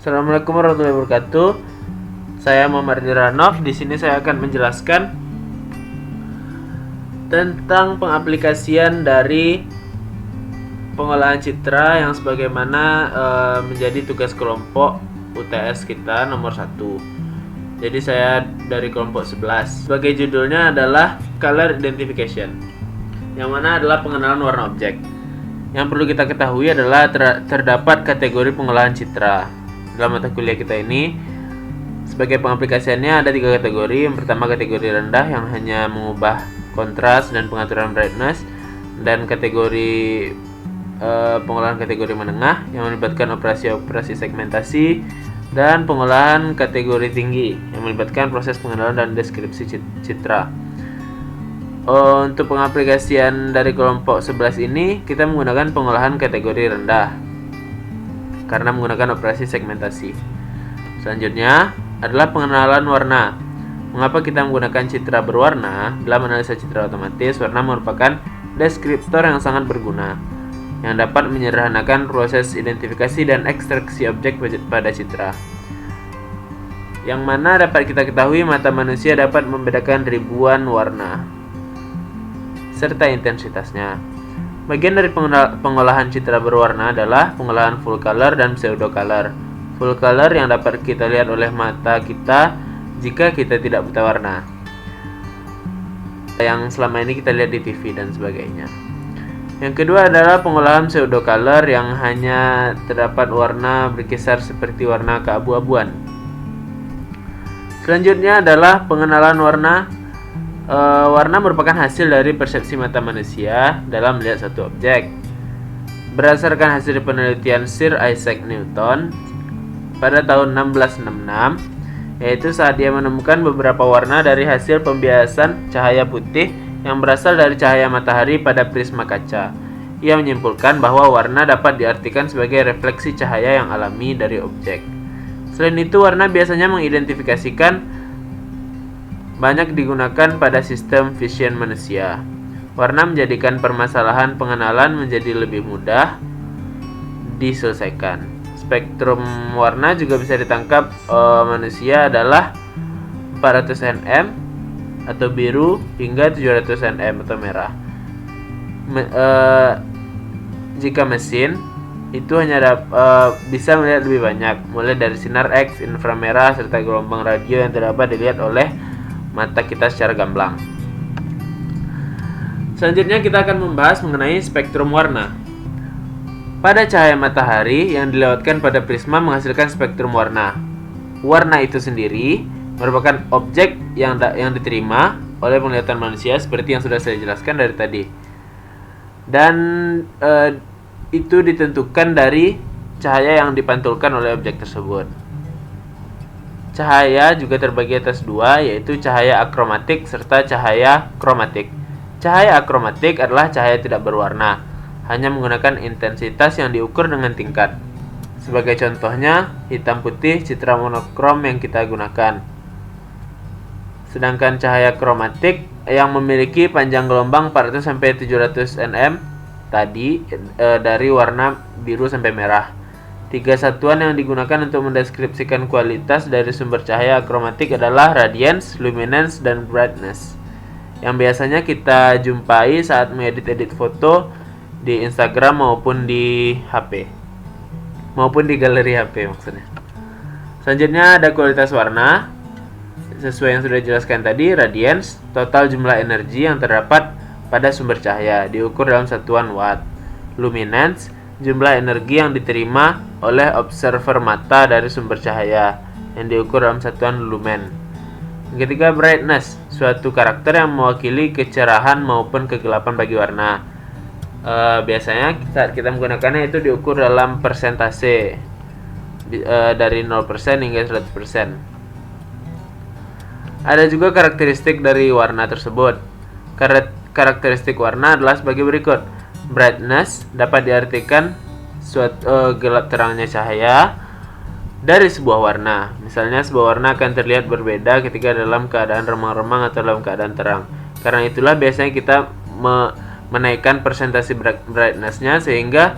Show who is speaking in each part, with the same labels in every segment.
Speaker 1: Assalamualaikum warahmatullahi wabarakatuh. Saya Muhammad Ranov. Di sini saya akan menjelaskan tentang pengaplikasian dari pengolahan citra yang sebagaimana menjadi tugas kelompok UTS kita nomor 1. Jadi saya dari kelompok 11. Sebagai judulnya adalah Color Identification, yang mana adalah pengenalan warna objek. Yang perlu kita ketahui adalah terdapat kategori pengolahan citra. Dalam mata kuliah kita ini, sebagai pengaplikasiannya ada 3 kategori. Yang pertama kategori rendah yang hanya mengubah kontras dan pengaturan brightness, dan kategori pengolahan kategori menengah yang melibatkan operasi segmentasi, dan pengolahan kategori tinggi yang melibatkan proses pengenalan dan deskripsi citra. Untuk pengaplikasian dari kelompok 11 ini, kita menggunakan pengolahan kategori rendah karena menggunakan operasi segmentasi. Selanjutnya adalah pengenalan warna. Mengapa kita menggunakan citra berwarna? Dalam analisa citra otomatis, warna merupakan deskriptor yang sangat berguna yang dapat menyederhanakan proses identifikasi dan ekstraksi objek pada citra. Yang mana dapat kita ketahui, mata manusia dapat membedakan ribuan warna serta intensitasnya. Bagian dari pengolahan citra berwarna adalah pengolahan full color dan pseudo color. Full color yang dapat kita lihat oleh mata kita jika kita tidak buta warna, yang selama ini kita lihat di TV dan sebagainya. Yang kedua adalah pengolahan pseudo color yang hanya terdapat warna berkisar seperti warna keabu-abuan. Selanjutnya adalah pengenalan warna. Warna merupakan hasil dari persepsi mata manusia dalam melihat satu objek. Berdasarkan hasil penelitian Sir Isaac Newton pada tahun 1666, yaitu saat dia menemukan beberapa warna dari hasil pembiasan cahaya putih yang berasal dari cahaya matahari pada prisma kaca. Ia menyimpulkan bahwa warna dapat diartikan sebagai refleksi cahaya yang alami dari objek. Selain itu, warna biasanya mengidentifikasikan banyak digunakan pada sistem vision manusia. Warna menjadikan permasalahan pengenalan menjadi lebih mudah diselesaikan. Spektrum warna juga bisa ditangkap manusia adalah 400 nm atau biru hingga 700 nm atau merah. Jika mesin itu hanya bisa melihat lebih banyak, mulai dari sinar X, inframerah, serta gelombang radio yang dapat dilihat oleh mata kita secara gamblang. Selanjutnya kita akan membahas mengenai spektrum warna. Pada cahaya matahari yang dilewatkan pada prisma menghasilkan spektrum warna. Warna itu sendiri merupakan objek yang diterima oleh penglihatan manusia seperti yang sudah saya jelaskan dari tadi. Dan itu ditentukan dari cahaya yang dipantulkan oleh objek tersebut. Cahaya juga terbagi atas 2, yaitu cahaya akromatik serta cahaya kromatik. Cahaya akromatik adalah cahaya tidak berwarna, hanya menggunakan intensitas yang diukur dengan tingkat. Sebagai contohnya, hitam putih citra monokrom yang kita gunakan. Sedangkan cahaya kromatik yang memiliki panjang gelombang 400 sampai 700 nm tadi dari warna biru sampai merah. 3 satuan yang digunakan untuk mendeskripsikan kualitas dari sumber cahaya akromatik adalah radiance, luminance, dan brightness, yang biasanya kita jumpai saat mengedit-edit foto di Instagram maupun di HP. maupun di galeri HP maksudnya. Selanjutnya ada kualitas warna. Sesuai yang sudah dijelaskan tadi, radiance, total jumlah energi yang terdapat pada sumber cahaya, diukur dalam satuan watt. Luminance, jumlah energi yang diterima oleh observer mata dari sumber cahaya, yang diukur dalam satuan lumen. Yang ketiga, brightness, suatu karakter yang mewakili kecerahan maupun kegelapan bagi warna. Biasanya saat kita menggunakannya itu diukur dalam persentase, dari 0% hingga 100%. Ada juga karakteristik dari warna tersebut. Karakteristik warna adalah sebagai berikut. Brightness dapat diartikan suatu gelap terangnya cahaya dari sebuah warna. Misalnya sebuah warna akan terlihat berbeda ketika dalam keadaan remang-remang atau dalam keadaan terang. Karena itulah biasanya kita menaikkan persentase brightness-nya sehingga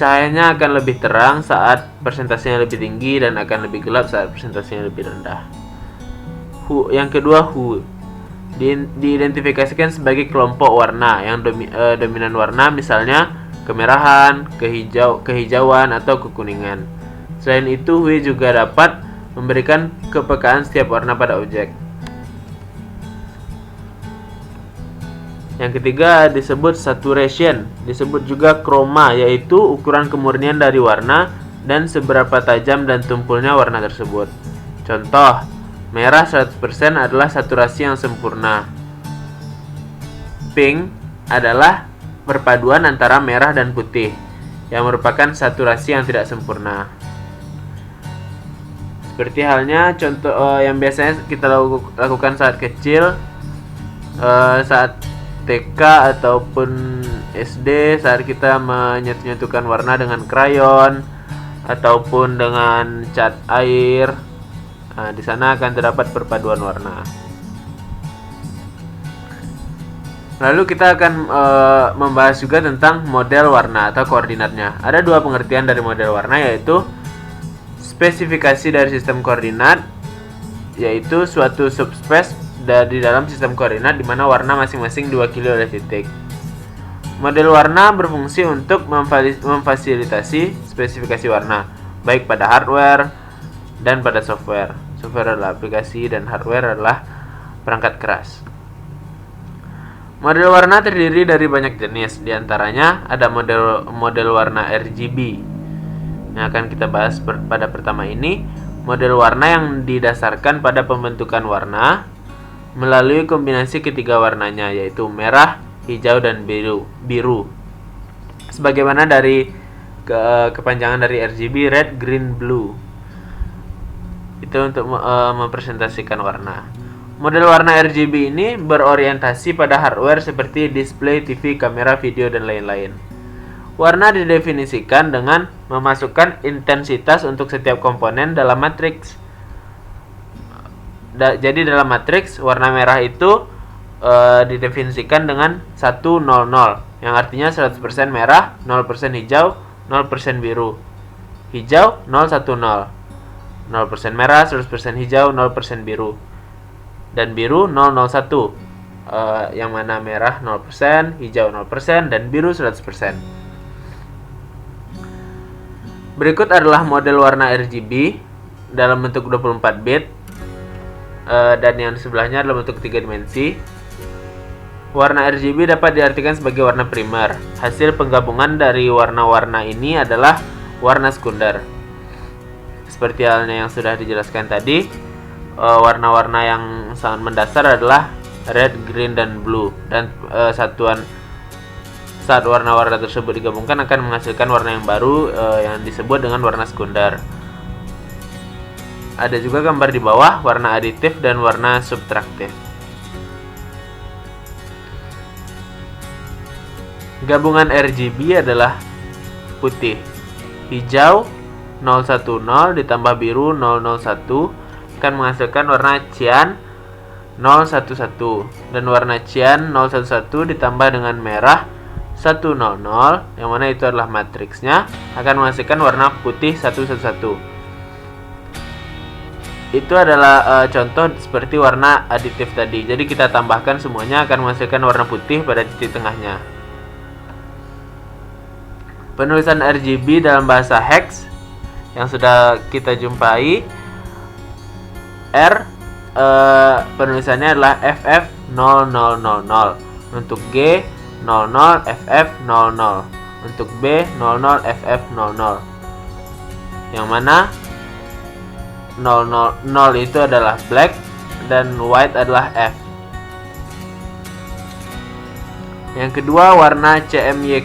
Speaker 1: cahayanya akan lebih terang saat persentasenya lebih tinggi dan akan lebih gelap saat persentasenya lebih rendah. Yang kedua, hue diidentifikasikan sebagai kelompok warna yang dominan warna, misalnya kemerahan, kehijauan atau kekuningan. Selain itu, hue juga dapat memberikan kepekaan setiap warna pada objek. Yang ketiga disebut saturation, disebut juga chroma, yaitu ukuran kemurnian dari warna dan seberapa tajam dan tumpulnya warna tersebut. Contoh, merah 100% adalah saturasi yang sempurna. Pink adalah perpaduan antara merah dan putih, yang merupakan saturasi yang tidak sempurna. Seperti halnya contoh yang biasanya kita lakukan saat kecil, saat TK ataupun SD, saat kita menyatukan warna dengan krayon ataupun dengan cat air. Nah, di sana akan terdapat perpaduan warna. Lalu kita akan membahas juga tentang model warna atau koordinatnya. Ada dua pengertian dari model warna, yaitu spesifikasi dari sistem koordinat, yaitu suatu subspace di dalam sistem koordinat di mana warna masing-masing diwakili oleh titik. Model warna berfungsi untuk memfasilitasi spesifikasi warna, baik pada hardware dan pada software. Software adalah aplikasi dan hardware adalah perangkat keras. Model warna terdiri dari banyak jenis, diantaranya ada model warna RGB yang akan kita bahas pada pertama ini. Model warna yang didasarkan pada pembentukan warna melalui kombinasi ketiga warnanya, yaitu merah, hijau, dan biru. Sebagaimana dari kepanjangan dari RGB, red, green, blue. Itu untuk mempresentasikan warna. Model warna RGB ini berorientasi pada hardware seperti display, TV, kamera, video, dan lain-lain. Warna didefinisikan dengan memasukkan intensitas untuk setiap komponen dalam matriks. Jadi dalam matriks, warna merah itu didefinisikan dengan 100, yang artinya 100% merah, 0% hijau, 0% biru. Hijau 010, 0% merah, 100% hijau, 0% biru. Dan biru 001, yang mana merah 0%, hijau 0%, dan biru 100%. Berikut adalah model warna RGB dalam bentuk 24 bit, dan yang sebelahnya adalah bentuk 3 dimensi. Warna RGB dapat diartikan sebagai warna primer. Hasil penggabungan dari warna-warna ini adalah warna sekunder. Seperti halnya yang sudah dijelaskan tadi, warna-warna yang sangat mendasar adalah red, green, dan blue. Dan saat warna-warna tersebut digabungkan akan menghasilkan warna yang baru, yang disebut dengan warna sekunder. Ada juga gambar di bawah warna aditif dan warna subtraktif. Gabungan RGB adalah putih, hijau 010 ditambah biru 001 akan menghasilkan warna cyan 011, dan warna cyan 011 ditambah dengan merah 100, yang mana itu adalah matriksnya, akan menghasilkan warna putih 111. Itu adalah contoh seperti warna aditif tadi. Jadi kita tambahkan semuanya akan menghasilkan warna putih pada titik tengahnya. Penulisan RGB dalam bahasa hex yang sudah kita jumpai. R penulisannya adalah FF0000. Untuk G 00 FF00. Untuk B 00 FF00. Yang mana 000 itu adalah black dan white adalah F. Yang kedua, warna CMY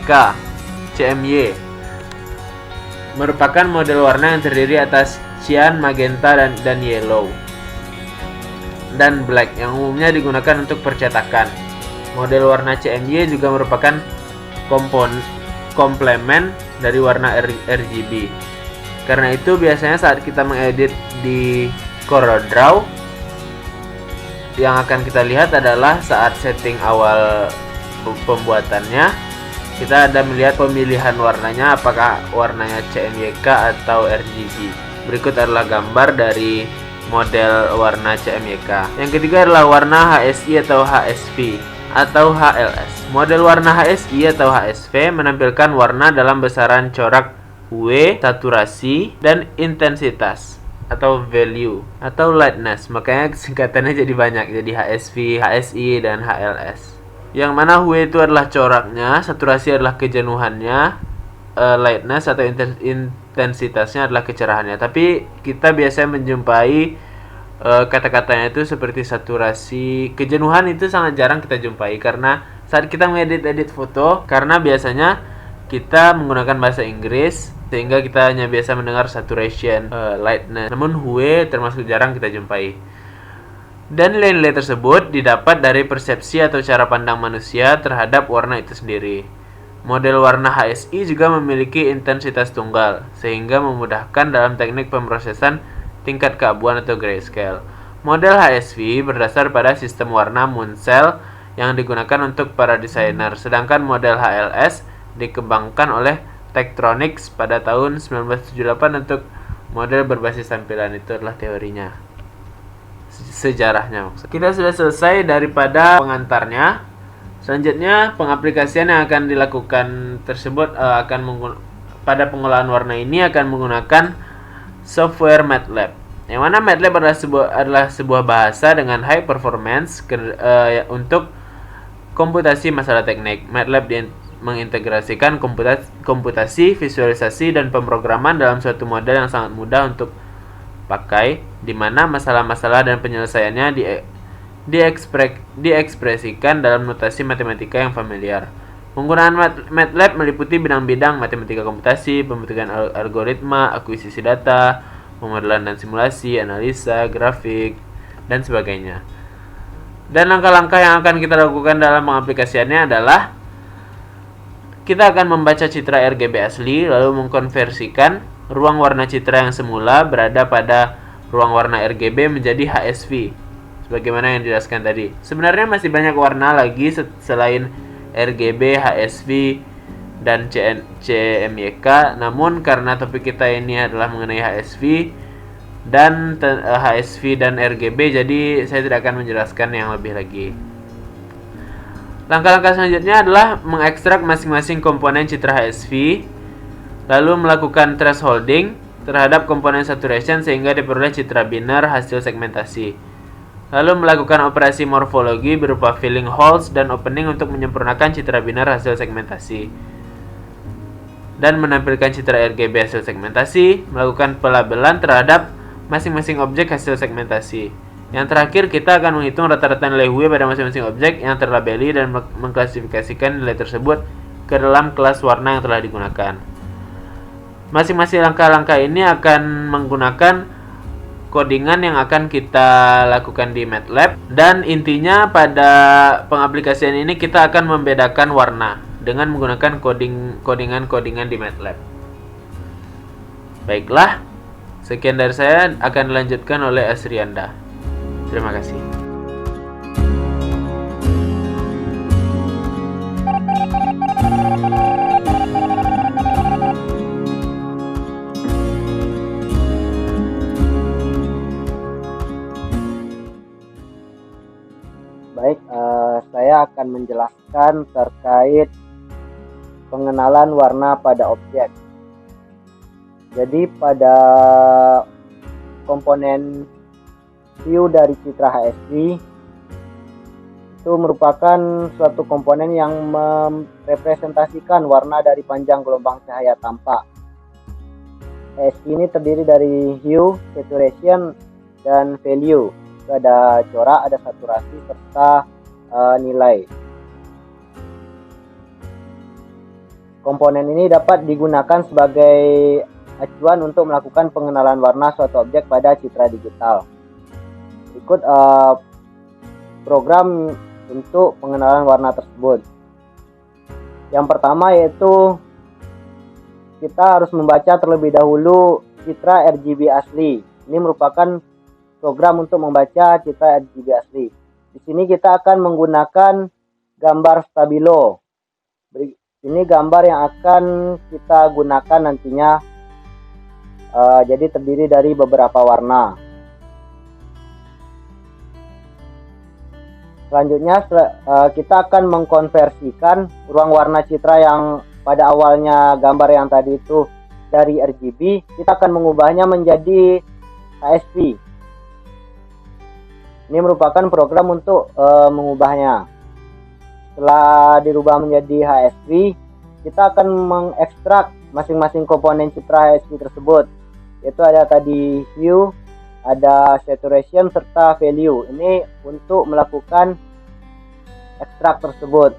Speaker 1: merupakan model warna yang terdiri atas cyan, magenta, dan yellow dan black yang umumnya digunakan untuk percetakan. Model warna CMY juga merupakan komplemen dari warna RGB. Karena itu biasanya saat kita mengedit di CorelDRAW, yang akan kita lihat adalah saat setting awal pembuatannya, kita ada melihat pemilihan warnanya, apakah warnanya CMYK atau RGB. Berikut adalah gambar dari model warna CMYK. Yang ketiga adalah warna HSI atau HSV atau HLS. Model warna HSI atau HSV menampilkan warna dalam besaran corak W, saturasi, dan intensitas atau value atau lightness. Makanya singkatannya jadi banyak, jadi HSV, HSI, dan HLS. Yang mana W itu adalah coraknya, saturasi adalah kejenuhannya, lightness atau intensitasnya adalah kecerahannya. Tapi kita biasanya menjumpai kata-katanya itu seperti saturasi. Kejenuhan itu sangat jarang kita jumpai karena saat kita mengedit foto, karena biasanya kita menggunakan bahasa Inggris sehingga kita hanya biasa mendengar saturation, lightness. Namun W termasuk jarang kita jumpai. Dan nilai-nilai tersebut didapat dari persepsi atau cara pandang manusia terhadap warna itu sendiri. Model warna HSI juga memiliki intensitas tunggal, sehingga memudahkan dalam teknik pemrosesan tingkat keabuan atau grayscale. Model HSV berdasar pada sistem warna Munsell yang digunakan untuk para desainer, sedangkan model HLS dikembangkan oleh Tektronix pada tahun 1978 untuk model berbasis tampilan. Itu adalah teorinya. Sejarahnya maksudnya. Kita sudah selesai daripada pengantarnya. Selanjutnya pengaplikasian yang akan dilakukan tersebut pada pengolahan warna ini akan menggunakan software MATLAB. Yang mana MATLAB adalah sebuah bahasa dengan high performance untuk komputasi masalah teknik. MATLAB mengintegrasikan komputasi, visualisasi, dan pemrograman dalam suatu model yang sangat mudah untuk pakai, di mana masalah-masalah dan penyelesaiannya diekspresikan dalam notasi matematika yang familiar. Penggunaan MATLAB meliputi bidang-bidang matematika komputasi, pembentukan algoritma, akuisisi data, pemodelan dan simulasi, analisa, grafik, dan sebagainya. Dan langkah-langkah yang akan kita lakukan dalam pengaplikasiannya adalah kita akan membaca citra RGB asli, lalu mengkonversikan ruang warna citra yang semula berada pada ruang warna RGB menjadi HSV, sebagaimana yang dijelaskan tadi. Sebenarnya masih banyak warna lagi selain RGB, HSV, dan CMYK, namun karena topik kita ini adalah mengenai HSV dan RGB, jadi saya tidak akan menjelaskan yang lebih lagi. Langkah-langkah selanjutnya adalah mengekstrak masing-masing komponen citra HSV, lalu melakukan thresholding terhadap komponen saturation sehingga diperoleh citra biner hasil segmentasi. Lalu melakukan operasi morfologi berupa filling holes dan opening untuk menyempurnakan citra biner hasil segmentasi. Dan menampilkan citra RGB hasil segmentasi, melakukan pelabelan terhadap masing-masing objek hasil segmentasi. Yang terakhir, kita akan menghitung rata-rata nilai W pada masing-masing objek yang terlabeli dan mengklasifikasikan nilai tersebut ke dalam kelas warna yang telah digunakan. Masing-masing langkah-langkah ini akan menggunakan codingan yang akan kita lakukan di MATLAB, dan intinya pada pengaplikasian ini kita akan membedakan warna dengan menggunakan codingan di MATLAB. Baiklah, sekian dari saya, akan dilanjutkan oleh Asrianda. Terima kasih.
Speaker 2: Baik, saya akan menjelaskan terkait pengenalan warna pada objek. Jadi pada komponen hue dari citra HSV itu merupakan suatu komponen yang merepresentasikan warna dari panjang gelombang cahaya tampak. HSV ini terdiri dari hue, saturation, dan value. Ada corak, ada saturasi, serta nilai. Komponen ini dapat digunakan sebagai acuan untuk melakukan pengenalan warna suatu objek pada citra digital. Berikut program untuk pengenalan warna tersebut. Yang pertama yaitu kita harus membaca terlebih dahulu citra RGB asli. Ini merupakan program untuk membaca citra RGB asli. Di sini kita akan menggunakan gambar stabilo. Ini gambar yang akan kita gunakan nantinya. Jadi terdiri dari beberapa warna. Selanjutnya kita akan mengkonversikan ruang warna citra yang pada awalnya gambar yang tadi itu dari RGB, kita akan mengubahnya menjadi HSV. Ini merupakan program untuk mengubahnya. Setelah dirubah menjadi HSV, kita akan mengekstrak masing-masing komponen citra HSV tersebut. Yaitu ada tadi hue, ada saturation, serta value. Ini untuk melakukan ekstrak tersebut.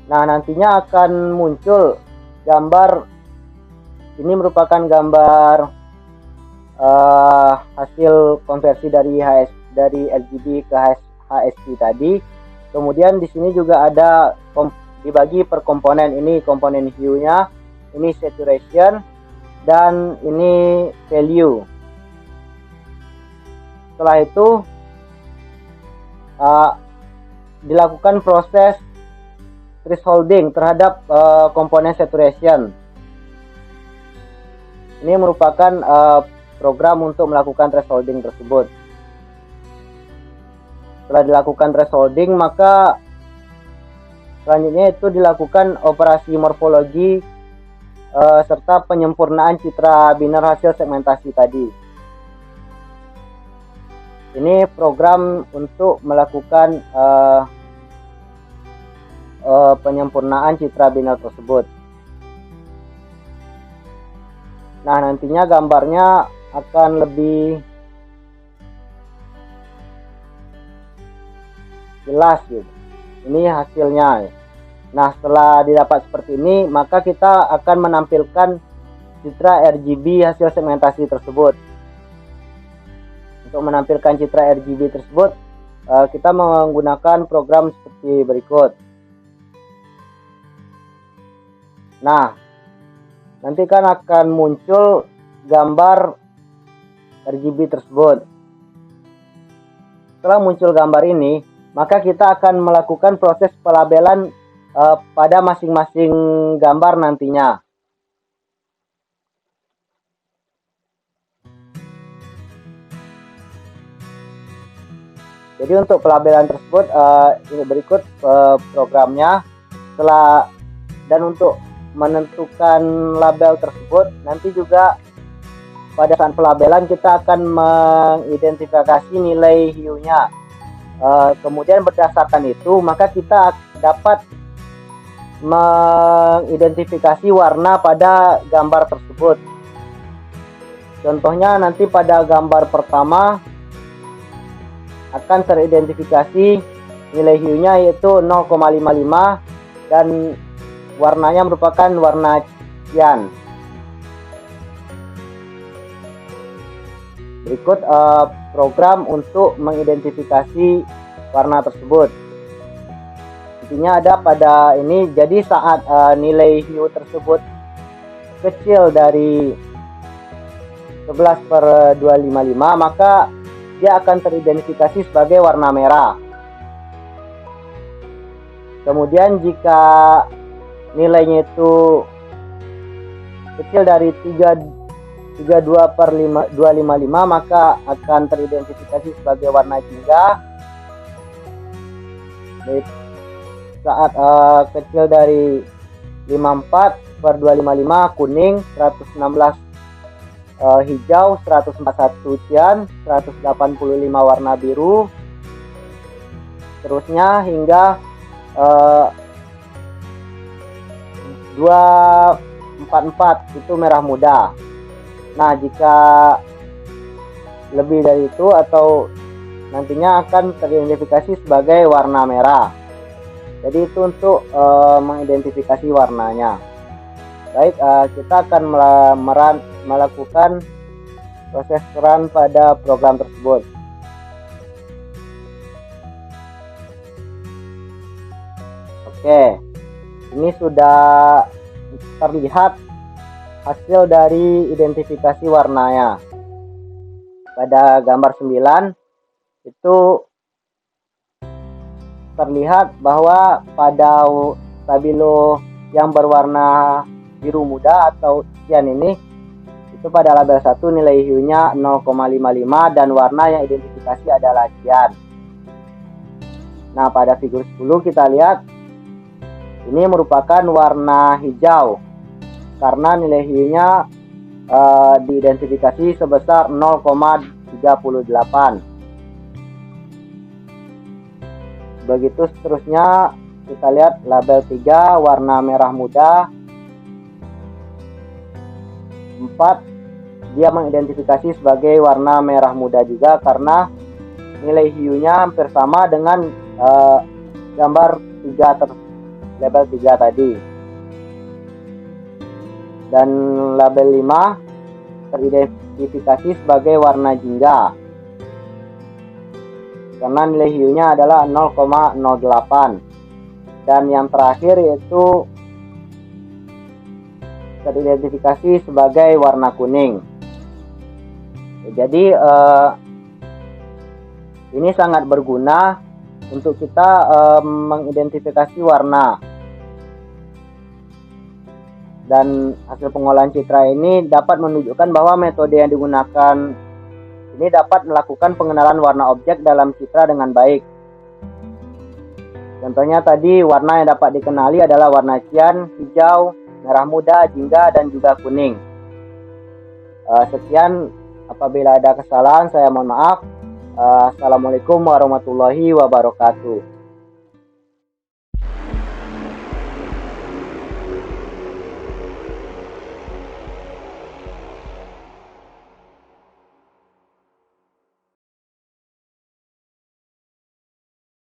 Speaker 2: Nah, nantinya akan muncul gambar. Ini merupakan gambar hasil konversi dari RGB ke HSV tadi. Kemudian di sini juga ada dibagi per komponen. Ini komponen hue-nya, ini saturation, dan ini value. Setelah itu dilakukan proses thresholding terhadap komponen saturation. Ini merupakan program untuk melakukan thresholding tersebut. Setelah dilakukan thresholding, maka selanjutnya itu dilakukan operasi morfologi serta penyempurnaan citra biner hasil segmentasi tadi. Ini program untuk melakukan penyempurnaan citra biner tersebut. Nah, nantinya gambarnya akan lebih jelas gitu. Ini hasilnya. Nah, setelah didapat seperti ini, maka kita akan menampilkan citra RGB hasil segmentasi tersebut. Untuk menampilkan citra RGB tersebut, kita menggunakan program seperti berikut. Nah, nanti kan akan muncul gambar RGB tersebut. Setelah muncul gambar ini, maka kita akan melakukan proses pelabelan pada masing-masing gambar nantinya. Jadi untuk pelabelan tersebut ini berikut programnya. Dan untuk menentukan label tersebut, nanti juga pada saat pelabelan kita akan mengidentifikasi nilai hue-nya. Kemudian berdasarkan itu maka kita dapat mengidentifikasi warna pada gambar tersebut. Contohnya nanti pada gambar pertama akan teridentifikasi nilai hue-nya yaitu 0,55 dan warnanya merupakan warna cyan. Berikut program untuk mengidentifikasi warna tersebut. Intinya ada pada ini, jadi saat nilai hue tersebut kecil dari 11/255, maka dia akan teridentifikasi sebagai warna merah. Kemudian jika nilainya itu kecil dari 32/255, maka akan teridentifikasi sebagai warna jingga. saat kecil dari 54/255 kuning, 116 hijau, 141 cian, 185 warna biru, terusnya hingga 244 itu merah muda. Nah, jika lebih dari itu atau nantinya akan teridentifikasi sebagai warna merah. Jadi itu untuk mengidentifikasi warnanya. Baik, kita akan melakukan proses run pada program tersebut. Oke, ini sudah terlihat hasil dari identifikasi warnanya. Pada gambar 9 itu terlihat bahwa pada stabilo yang berwarna biru muda atau cian ini, itu pada label 1 nilai hiunya 0,55 dan warna yang identifikasi adalah cian. Nah, pada figur 10 kita lihat ini merupakan warna hijau karena nilai hiunya diidentifikasi sebesar 0,38. Begitu seterusnya, kita lihat label 3 warna merah muda. 4 dia mengidentifikasi sebagai warna merah muda juga karena nilai hiunya hampir sama dengan gambar 3 label 3 tadi. Dan label 5 teridentifikasi sebagai warna jingga karena nilai hiunya adalah 0,08. Dan yang terakhir yaitu teridentifikasi sebagai warna kuning. Jadi ini sangat berguna untuk kita mengidentifikasi warna. Dan hasil pengolahan citra ini dapat menunjukkan bahwa metode yang digunakan ini dapat melakukan pengenalan warna objek dalam citra dengan baik. Contohnya tadi warna yang dapat dikenali adalah warna cian, hijau, merah muda, jingga, dan juga kuning. Sekian, apabila ada kesalahan saya mohon maaf. Assalamualaikum warahmatullahi wabarakatuh.